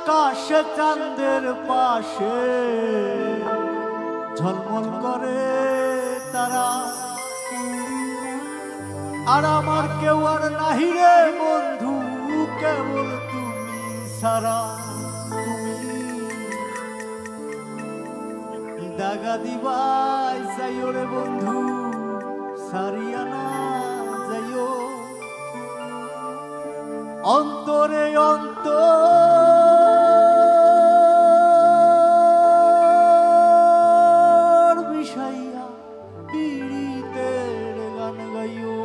আকাশে চাঁদের পাশে ঝলমল করে তারা, আর আমার কেউ আর নাহি রে বন্ধু, কেবল তুমি সারা। তুমি দাগা দিবাই যাইও রে বন্ধু, সারিয়া না যাইও অন্তরে অন্তর বিষাইয়া পীড়িতের গান গাইও।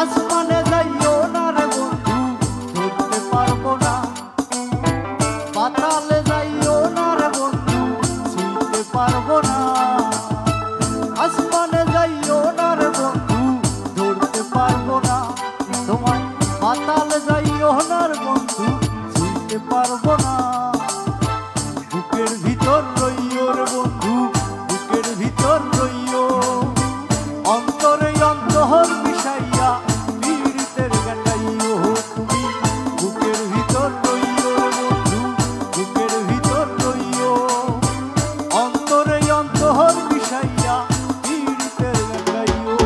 আসমানে যাইও না রে বন্ধু, ধরতে পারবো না। পাতালে যাইও না রে বন্ধু, ছুঁতে পারবো না। আসমানে যাইও না রে বন্ধু, ধরতে পারবো না তোমায়। পাতালে যাইও না রে বন্ধু, ছুঁতে পারবো না। বুকের ভিতর রইও রে বন্ধু, বুকের ভিতর রইও অন্তরে অন্তর বিষাইয়া পীড়িতের গান গাইও। তুমি বুকের ভিতর রইও রে বন্ধু, বুকের ভিতর রইও অন্তরে অন্তর বিষাইয়া পীড়িতের গান গাইও।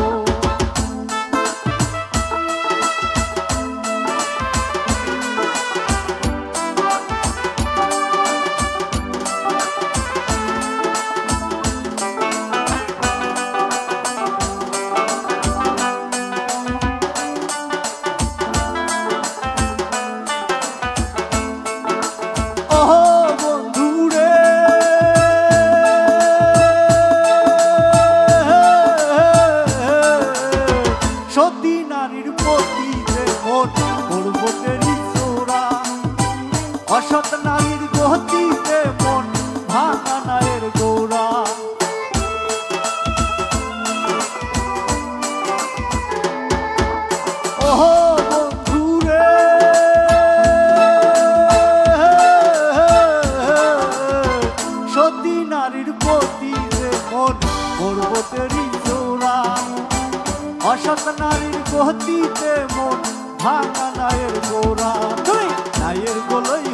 সতী নারীর প্রতি যে মন পর্বতেরই চূড়া, অসৎ নারীর গতিতে মন ভাঙা নায়ের গোড়া। ওহো বন্ধু রে, সতী নারীর প্রতি যে মন পর্বতেরই চূড়া, অসৎ নারীর গতিতে মন ভাঙা নায়ের গোড়া। তুমি নায়ের গোলই